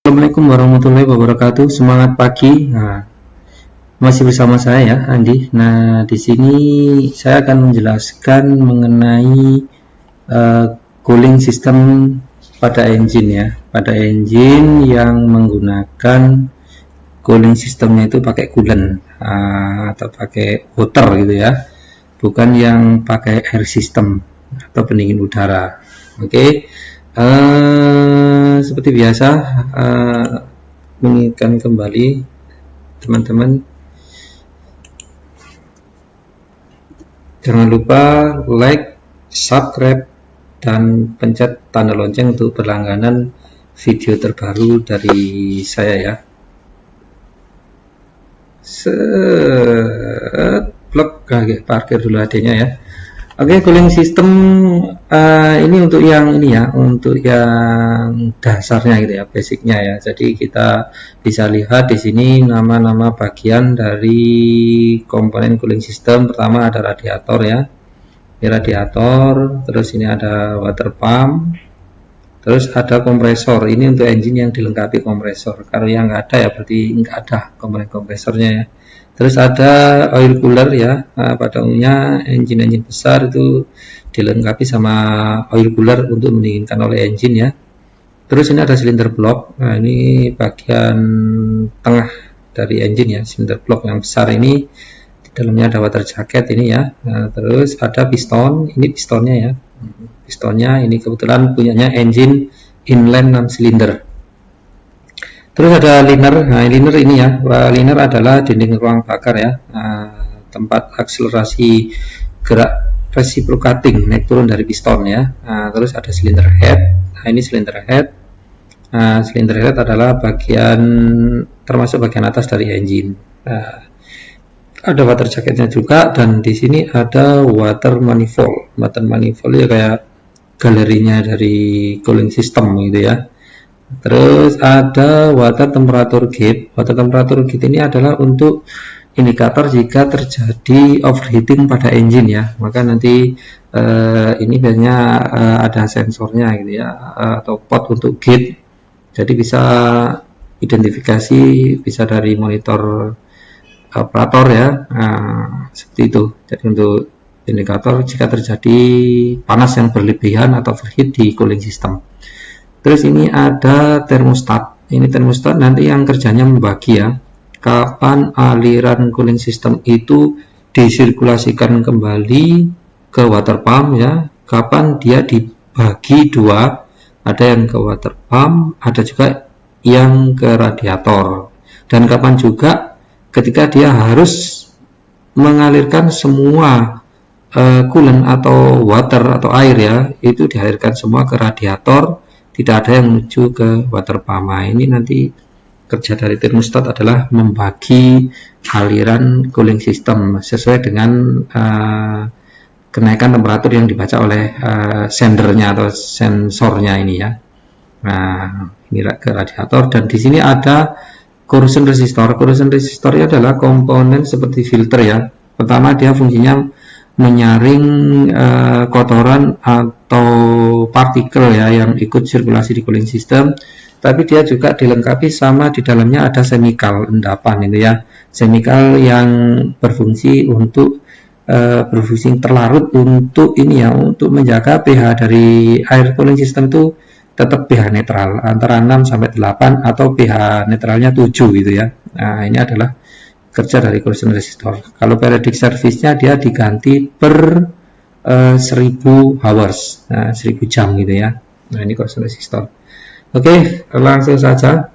Assalamualaikum warahmatullahi wabarakatuh. Semangat pagi. Nah, masih bersama saya ya, Andi. Nah, di sini saya akan menjelaskan mengenai cooling system pada engine ya. Pada engine yang menggunakan cooling systemnya itu pakai coolant atau pakai water gitu ya. Bukan yang pakai air system atau pendingin udara. Oke. Seperti biasa, mengingatkan kembali teman-teman, jangan lupa like, subscribe, dan pencet tanda lonceng untuk berlangganan video terbaru dari saya ya. Blok parkir dulu adanya ya. Oke, cooling system ini untuk yang ini ya, untuk yang dasarnya gitu ya, basicnya ya. Jadi kita bisa lihat di sini nama-nama bagian dari komponen cooling system. Pertama ada radiator ya, ini radiator. Terus ini ada water pump. Terus ada kompresor. Ini untuk engine yang dilengkapi kompresor. Kalau yang nggak ada ya berarti nggak ada komponen kompresornya ya. Terus ada oil cooler ya, pada umumnya engine-engine besar itu dilengkapi sama oil cooler untuk mendinginkan oleh engine ya. Terus ini ada silinder block. Nah, ini bagian tengah dari engine ya, silinder block yang besar ini. Di dalamnya ada water jacket ini ya. Nah, terus ada piston, ini pistonnya ya. Pistonnya ini kebetulan punyanya engine inline 6 silinder. Terus ada liner. Nah, liner ini ya, liner adalah dinding ruang bakar ya, tempat akselerasi gerak reciprocating naik turun dari piston ya. Terus ada cylinder head. Nah, ini cylinder head. Cylinder head adalah bagian termasuk bagian atas dari engine. Ada water jacketnya juga, dan di sini ada water manifold. Water manifold ya kayak galerinya dari cooling system gitu ya. Terus ada water temperature gauge. Water temperature gauge ini adalah untuk indikator jika terjadi overheating pada engine ya. Maka nanti ini biasanya ada sensornya gitu ya, atau port untuk gauge. Jadi bisa identifikasi, bisa dari monitor operator ya. Seperti itu. Jadi untuk indikator jika terjadi panas yang berlebihan atau overheat di cooling system. Terus ini ada termostat. Ini termostat nanti yang kerjanya membagi ya, kapan aliran cooling system itu disirkulasikan kembali ke water pump ya, kapan dia dibagi dua, ada yang ke water pump, ada juga yang ke radiator, dan kapan juga ketika dia harus mengalirkan semua coolant atau water atau air ya, itu dialirkan semua ke radiator, tidak ada yang menuju ke water pump. Nah, ini nanti kerja dari termostat adalah membagi aliran cooling system sesuai dengan kenaikan temperatur yang dibaca oleh sendernya atau sensornya ini ya. Nah, ini ke radiator, dan di sini ada corrosion resistor. Corrosion resistor adalah komponen seperti filter ya. Pertama, dia fungsinya menyaring kotoran atau partikel ya yang ikut sirkulasi di cooling system, tapi dia juga dilengkapi sama di dalamnya ada chemical endapan itu ya, chemical yang berfungsi untuk berfungsi terlarut untuk ini ya, untuk menjaga pH dari air cooling system itu tetap pH netral antara 6 sampai 8 atau pH netralnya 7 gitu ya. Nah, ini adalah kerja dari corrosion resistor. Kalau periodic service-nya dia diganti per 1000 hours, 1000 jam gitu ya. Nah, ini corrosion resistor. Oke, langsung saja.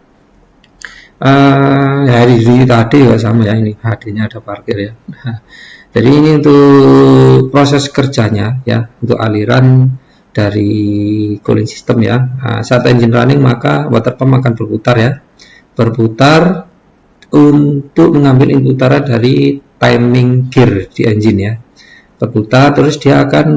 Ya di tadi ya sama ya, ini HD-nya ada parkir ya. Nah, jadi ini untuk proses kerjanya ya, untuk aliran dari cooling system ya. Saat engine running maka water pump akan berputar ya, berputar untuk mengambil input utara dari timing gear di engine ya, berputar, terus dia akan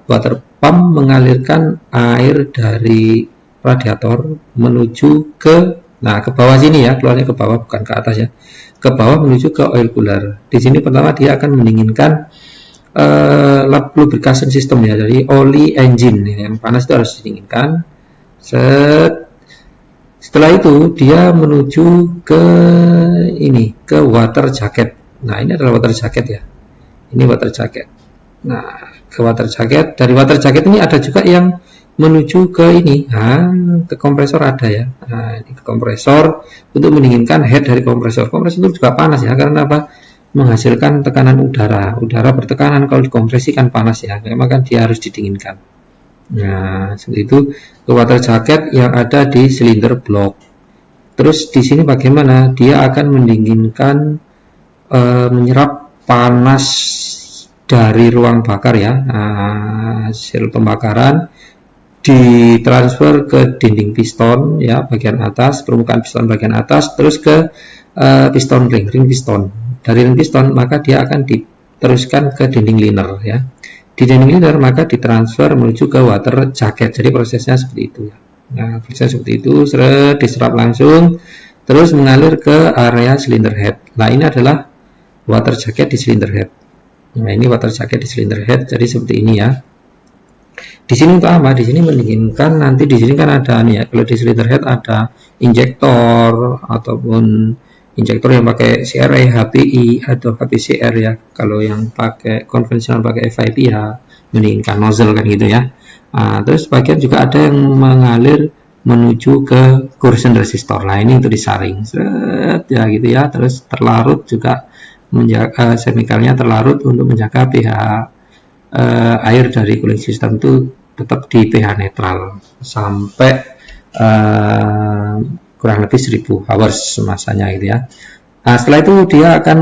water pump mengalirkan air dari radiator menuju ke bawah sini ya, keluarnya ke bawah bukan ke atas ya, ke bawah menuju ke oil cooler. Di sini pertama dia akan mendinginkan lubrication system ya, dari oli engine yang panas itu harus didinginkan. Setelah itu dia menuju ke ini, ke water jacket. Nah, ini adalah water jacket ya. Ini water jacket. Nah, ke water jacket. Dari water jacket ini ada juga yang menuju ke ini, ke kompresor ada ya. Nah, ini ke kompresor untuk mendinginkan head dari kompresor. Kompresor itu juga panas ya, karena apa? Menghasilkan tekanan udara. Udara bertekanan kalau dikompresikan panas ya, maka dia harus didinginkan. Nah, seperti itu ke water jacket yang ada di silinder block. Terus di sini bagaimana? Dia akan mendinginkan, menyerap panas dari ruang bakar ya, hasil pembakaran ditransfer ke dinding piston ya, bagian atas, permukaan piston bagian atas, terus ke piston ring piston. Dari ring piston maka dia akan diteruskan ke dinding liner ya. Di dinding liner maka ditransfer menuju ke water jacket. Jadi prosesnya seperti itu ya. Nah, prosesnya seperti itu, diserap langsung, terus mengalir ke area cylinder head. Nah, ini adalah water jacket di cylinder head. Nah, ini water jacket di cylinder head. Jadi seperti ini ya. Di sini untuk apa? Di sini mendinginkan, nanti di sini kan ada nih ya. Kalau di cylinder head ada injektor ataupun injektor yang pakai CRA, HPI atau HPCR ya. Kalau yang pakai konvensional pakai FIP ya mendinginkan nozzle kan gitu ya. Terus bagian juga ada yang mengalir menuju ke corrosion resistor. Nah, ini untuk disaring ya gitu ya. Terus terlarut juga menjaga chemicalnya terlarut untuk menjaga pH air dari cooling system itu tetap di pH netral sampai kurang lebih 1000 hours masanya gitu ya. Nah, setelah itu dia akan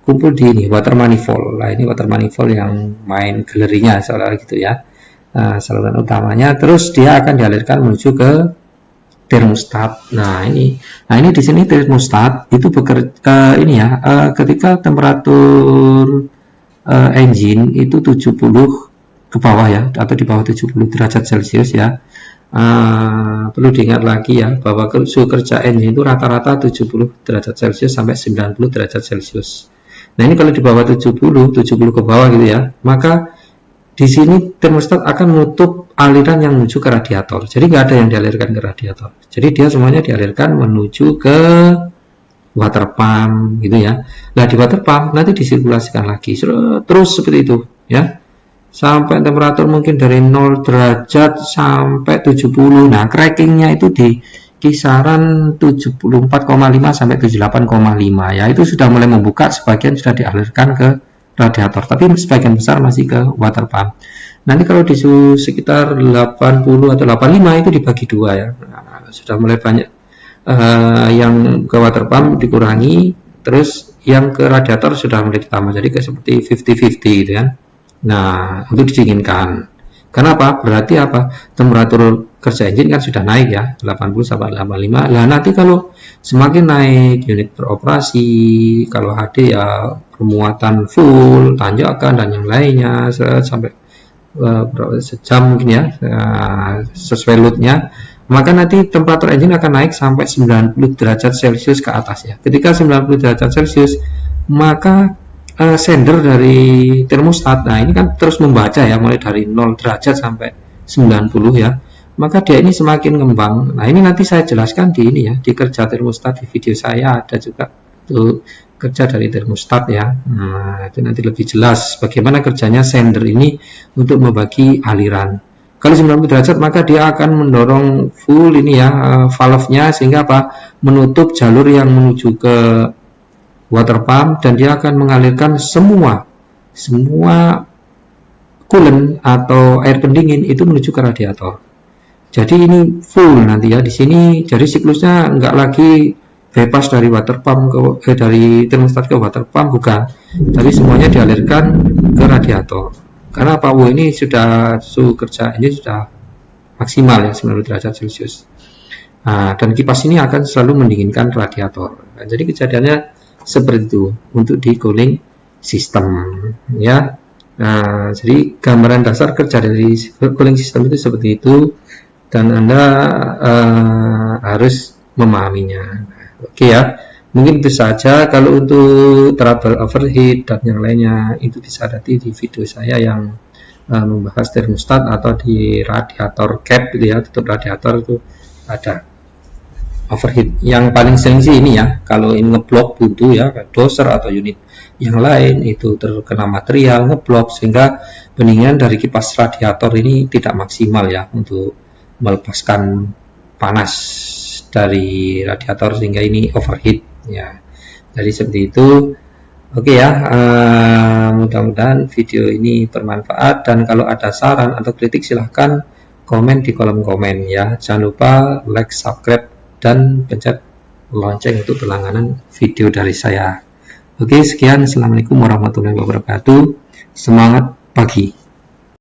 kumpul di ini water manifold. Nah, ini water manifold yang main galerinya soalnya gitu ya. Saluran utamanya, terus dia akan dialirkan menuju ke termostat. Nah, ini di sini termostat itu bekerja ini ya, ketika temperatur engine itu 70 ke bawah ya, atau di bawah 70 derajat Celcius ya. Perlu diingat lagi ya bahwa suhu kerja engine itu rata-rata 70 derajat Celcius sampai 90 derajat Celcius. Nah, ini kalau di bawah 70 ke bawah gitu ya, maka di sini termostat akan menutup aliran yang menuju ke radiator. Jadi nggak ada yang dialirkan ke radiator. Jadi dia semuanya dialirkan menuju ke water pump gitu ya. Nah, di water pump nanti disirkulasikan lagi terus seperti itu ya. Sampai temperatur mungkin dari 0 derajat sampai 70. Nah, crackingnya itu di kisaran 74,5 sampai 78,5 ya. Itu sudah mulai membuka, sebagian sudah dialirkan ke radiator, tapi sebagian besar masih ke water pump. Nanti kalau di suhu sekitar 80 atau 85 itu dibagi dua ya. Nah, sudah mulai banyak yang ke water pump dikurangi, terus yang ke radiator sudah mulai ditambah, jadi kayak seperti 50-50 gitu kan. Nah, untuk didinginkan. Kenapa? Berarti apa? Temperatur kerja engine kan sudah naik ya, 80 sampai 85. Nah, nanti kalau semakin naik unit beroperasi, kalau HD ya permuatan full, tanjakan dan yang lainnya sampai sejam mungkin ya, sesuai loadnya, maka nanti temperatur engine akan naik sampai 90 derajat Celcius ke atas ya. Ketika 90 derajat Celcius, maka sender dari termostat, nah ini kan terus membaca ya, mulai dari 0 derajat sampai 90 ya, maka dia ini semakin ngembang. Nah, ini nanti saya jelaskan di ini ya, di kerja termostat, di video saya ada juga tuh kerja dari termostat ya. Nah, itu nanti lebih jelas bagaimana kerjanya sender ini untuk membagi aliran. Kalau 90 derajat maka dia akan mendorong full ini ya, valve-nya, sehingga apa? Menutup jalur yang menuju ke water pump, dan dia akan mengalirkan semua coolant atau air pendingin itu menuju ke radiator. Jadi ini full nanti ya di sini. Jadi siklusnya enggak lagi bebas dari water pump dari termostat ke water pump, bukan, tapi semuanya dialirkan ke radiator. Karena apa? Ini sudah suhu kerja ini sudah maksimal ya, 90 derajat Celcius. Nah, dan kipas ini akan selalu mendinginkan radiator. Nah, jadi kejadiannya seperti itu untuk di cooling system ya. Nah, jadi gambaran dasar kerja dari cooling system itu seperti itu, dan Anda harus memahaminya. Oke ya, mungkin itu saja. Kalau untuk trouble overheat dan yang lainnya itu bisa nanti di video saya yang membahas termostat atau di radiator cap gitu ya, tutup radiator itu ada. overheat. Yang paling sering sih ini ya, kalau ini ngeblok buntu ya, doser atau unit yang lain itu terkena material ngeblok, sehingga pendinginan dari kipas radiator ini tidak maksimal ya untuk melepaskan panas dari radiator, sehingga ini overheat ya. Jadi seperti itu. Oke ya, mudah-mudahan video ini bermanfaat, dan kalau ada saran atau kritik silahkan komen di kolom komen ya. Jangan lupa like, subscribe, dan pencet lonceng untuk berlangganan video dari saya. Oke, sekian. Assalamualaikum warahmatullahi wabarakatuh. Semangat pagi.